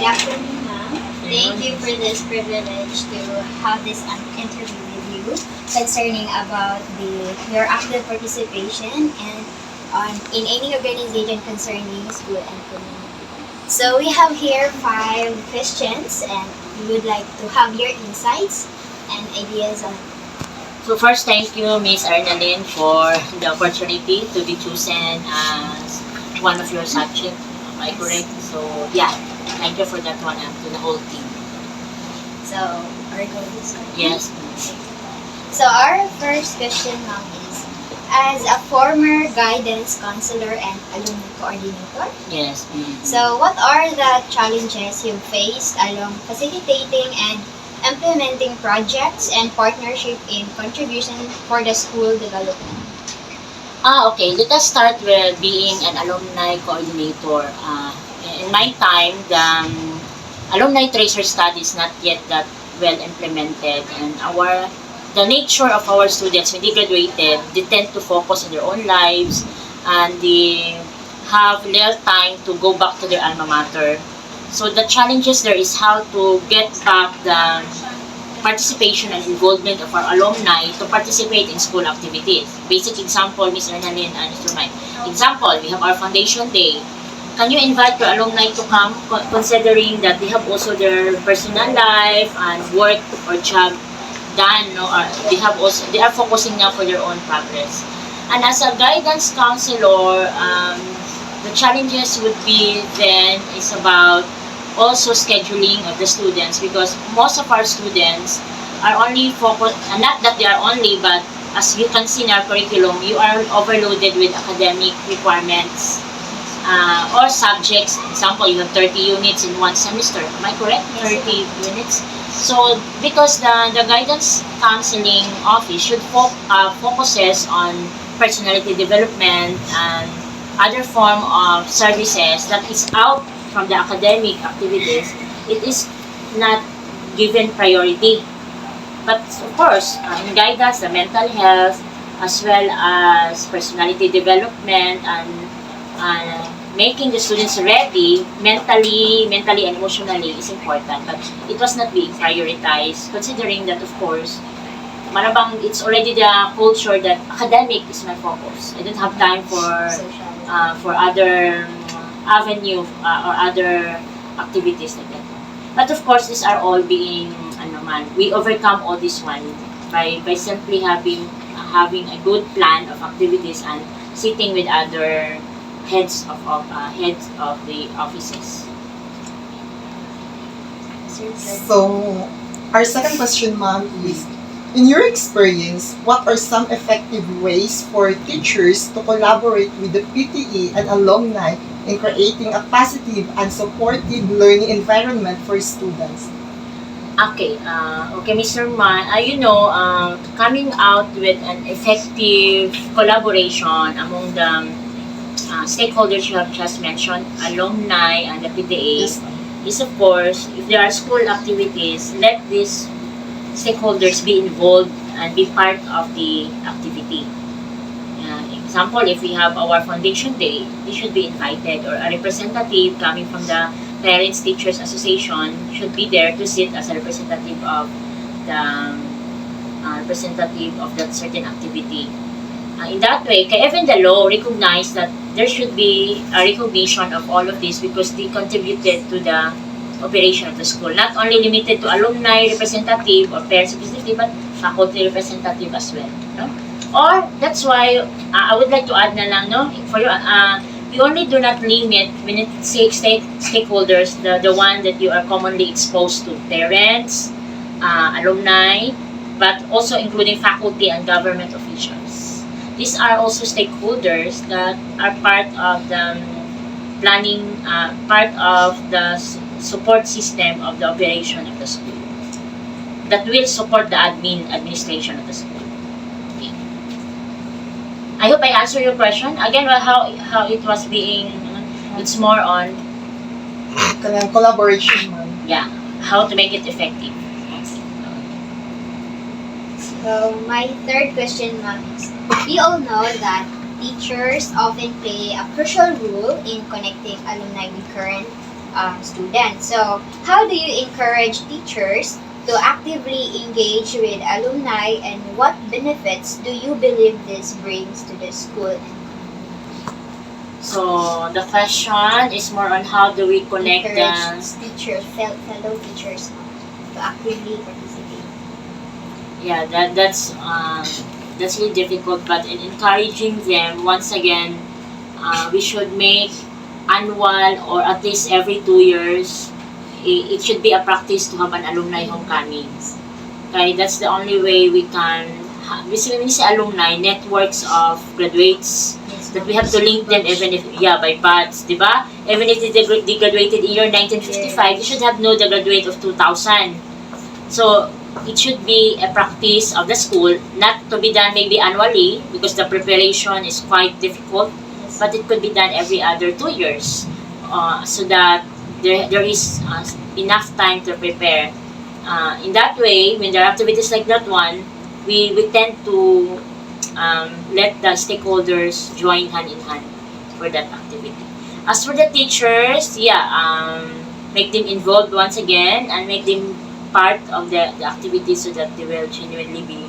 afternoon, ma'am. Thank you for this privilege to have this interview with you concerning about your active participation and in any organization concerning school and community. So we have here 5 questions, and we would like to have your insights and ideas on. So first, thank you, Miss Arnalyn, for the opportunity to be chosen as one of your subject. Am I correct? So yeah, thank you for that one and to the whole team. So are we going to start? Yes. So our first question, ma'am, is as a former guidance counselor and alumni coordinator. Yes. So what are the challenges you faced along facilitating and implementing projects and partnership in contribution for the school development? Okay. Let us start with being an alumni coordinator. In my time, the alumni tracer study is not yet that well implemented, and the nature of our students when they graduated, they tend to focus on their own lives, and they have little time to go back to their alma mater. So the challenges there is how to get back the participation and involvement of our alumni to participate in school activities. Basic example, Ms. Arnalyn and Mr. Mike. Example, we have our foundation day. Can you invite your alumni to come, considering that they have also their personal life and work or job done, no? Or they are focusing now for their own progress. And as a guidance counselor, the challenges would be then is about also scheduling of the students, because most of our students are only focused, and not that they are only, but as you can see in our curriculum, you are overloaded with academic requirements or subjects. Example, you have 30 units in one semester. Am I correct? 30 units. So because the guidance counseling office should focuses on personality development and other form of services that is out from the academic activities, it is not given priority. But of course, in guidance, the mental health, as well as personality development and making the students ready mentally and emotionally is important. But it was not being prioritized, considering that, of course, marabang it's already the culture that academic is my focus. I don't have time for other avenue or other activities like that. But of course, these are all being we overcome all this one by simply having a good plan of activities and sitting with other heads of the offices. So, our second question, ma'am, is, in your experience, what are some effective ways for teachers to collaborate with the PTE and alumni in creating a positive and supportive learning environment for students? Okay, Mr. Man, coming out with an effective collaboration among the stakeholders you have just mentioned, alumni and the PTA, Yes. is of course, if there are school activities, let these stakeholders be involved and be part of the activity. Example, if we have our foundation day, they should be invited, or a representative coming from the Parents Teachers Association should be there to sit as a representative of that certain activity. In that way, even the law recognized that there should be a recognition of all of this because they contributed to the operation of the school. Not only limited to alumni representative or parents representative, but faculty representative as well. No? Or that's why I would like to add na lang, no, for you, we only do not limit when it says stakeholders, the one that you are commonly exposed to, parents, alumni, but also including faculty and government officials. These are also stakeholders that are part of the planning, part of the support system of the operation of the school that will support the administration of the school. Okay. I hope I answered your question. Again, how it was being, it's more on Kanang collaboration, ma'am. yeah, how to make it effective. So my third question, ma'am, is we all know that teachers often play a crucial role in connecting alumni with current students. So, how do you encourage teachers to actively engage with alumni, and what benefits do you believe this brings to the school and So the question is more on how do we connect encourage the teachers, fellow teachers, to actively participate? yeah that's really difficult, but in encouraging them once again, we should make annual or at least every 2 years. It should be a practice to have an alumni homecoming. Okay, that's the only way we can. Basically, when you say alumni, networks of graduates Yes, that we have to link them even if, yeah, by paths, di ba? Even if they graduated in year 1955, you should have know the graduate of 2000. So, it should be a practice of the school, not to be done maybe annually because the preparation is quite difficult, yes. but it could be done every other 2 years, so that there is enough time to prepare. In that way, when there are activities like that one, we tend to let the stakeholders join hand in hand for that activity. As for the teachers, yeah, make them involved once again and make them part of the activity so that they will genuinely be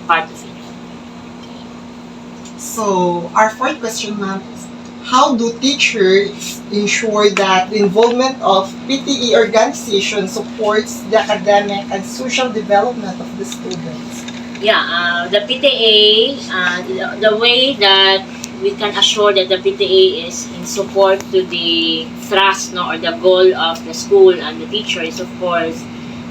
part of it. So, our fourth question, ma'am, is how do teachers ensure that the involvement of PTE organization supports the academic and social development of the students? Yeah, the PTA, the way that we can assure that the PTA is in support to the thrust, no, or the goal of the school and the teachers, of course,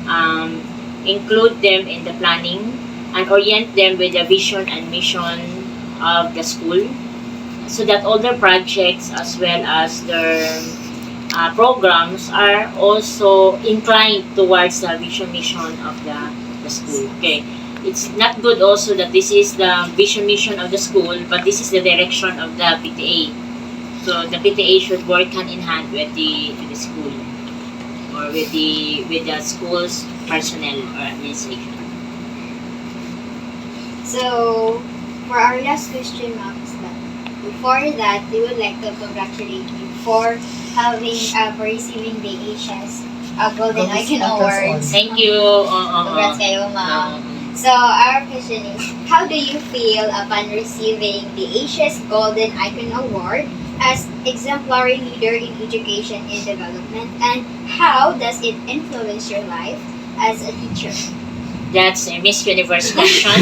um, include them in the planning and orient them with the vision and mission of the school so that all their projects as well as their programs are also inclined towards the vision mission of the school. Okay, it's not good also that this is the vision mission of the school, but this is the direction of the PTA. So the PTA should work hand in hand with the school or with the school's personnel or administration. So, for our last question, ma'am, is that before that, we would like to congratulate you for having for receiving the Asia's Golden Icon Awards. Thank you. Congrats kayo, ma'am. So, our question is, how do you feel upon receiving the Asia's Golden Icon Award as exemplary leader in education and development, and how does it influence your life as a teacher? That's a Miss Universe question.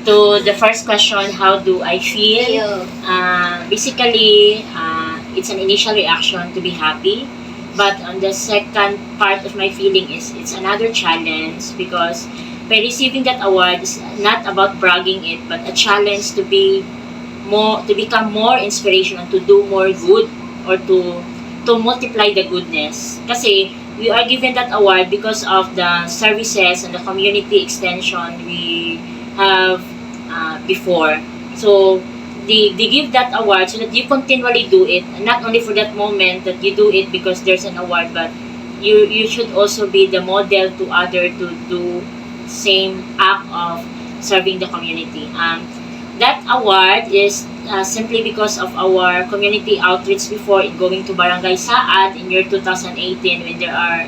To the first question, how do I feel? Basically, it's an initial reaction to be happy. But on the second part of my feeling is it's another challenge because by receiving that award is not about bragging it, but a challenge to become more inspirational, to do more good or to multiply the goodness. Kasi we are given that award because of the services and the community extension we have before. So they give that award so that you continually do it, and not only for that moment that you do it because there's an award, but you should also be the model to other to do same act of serving the community. That award is simply because of our community outreach before in going to Barangay Saad in year 2018 when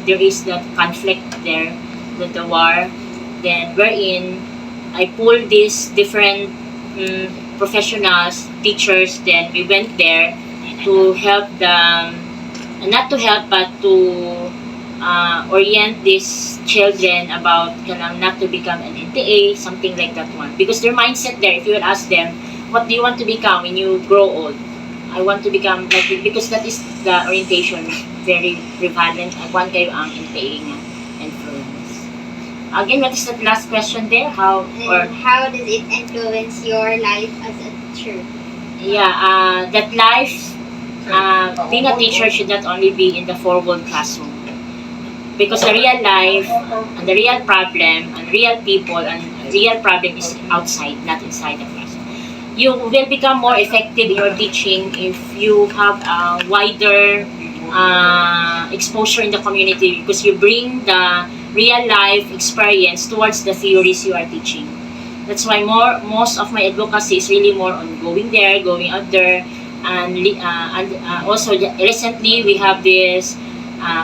there is that conflict there, the war, then wherein I pulled these different professionals, teachers, then we went there to help them, not to help but to orient these children about not to become an NTA, something like that one. Because their mindset there, if you will ask them, what do you want to become when you grow old? I want to become like it, because that is the orientation, very prevalent. I want kayo ang NTA nga influence. Again, what is that last question there? How how does it influence your life as a teacher? Yeah, that life, being a teacher should not only be in the four-wall classroom. Because the real life, and the real problem, and real people, and real problem is outside, not inside the class. You will become more effective in your teaching if you have a wider exposure in the community because you bring the real life experience towards the theories you are teaching. That's why most of my advocacy is really more on going there, going out there, And also recently we have this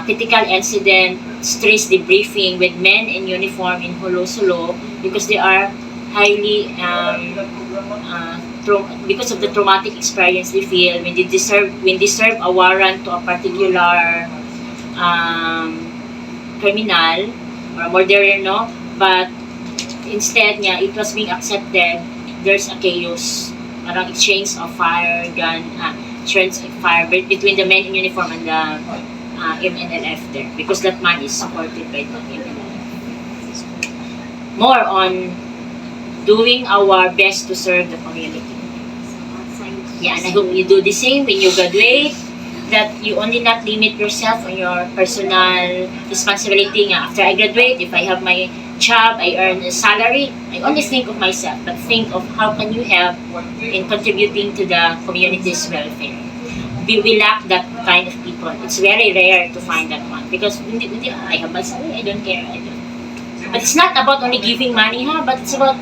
critical incident stress debriefing with men in uniform in Holo because they are highly because of the traumatic experience they feel when they serve a warrant to a particular criminal or murderer, no? But instead niya, it was being accepted, there's a chaos. Parang exchange of fire, gun, exchange of fire between the men in uniform and the MNLF there. Because that man is supported by the MNLF. More on doing our best to serve the community. Yeah, and I hope you do the same when you graduate, that you only not limit yourself on your personal responsibility. After I graduate, if I have my job, I earn a salary, I only think of myself, but think of how can you help in contributing to the community's welfare. We lack that kind of people. It's very rare to find that one because I have my salary, I don't care. But it's not about only giving money, but it's about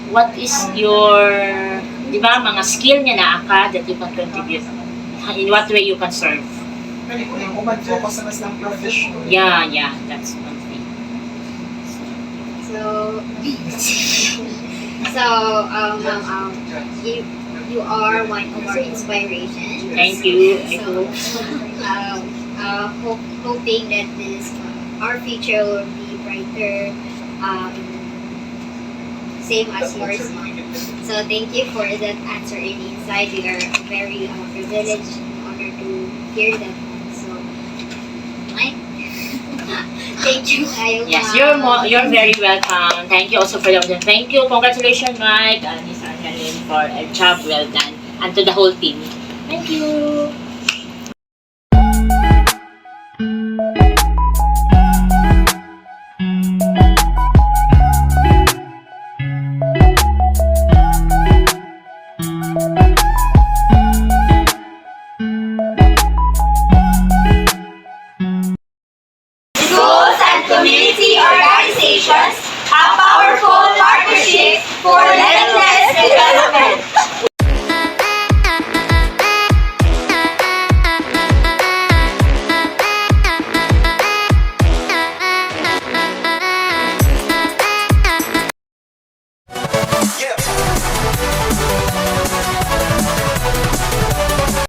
what is your, di ba, mga skill niya na that you can contribute. In what way you can serve. Focus sa mas ng professional. Yeah, that's one thing. So, you are one of our inspirations. Thank you. So, hoping that our future will be brighter, same as yours. So thank you for that answer and insight. We are very privileged and honored to hear that. So, Mike, thank you. Yes, you're very welcome. Thank you also for the opportunity. Thank you. Congratulations, Mike and Miss Angeline, for a job well done, and to the whole team. Thank you.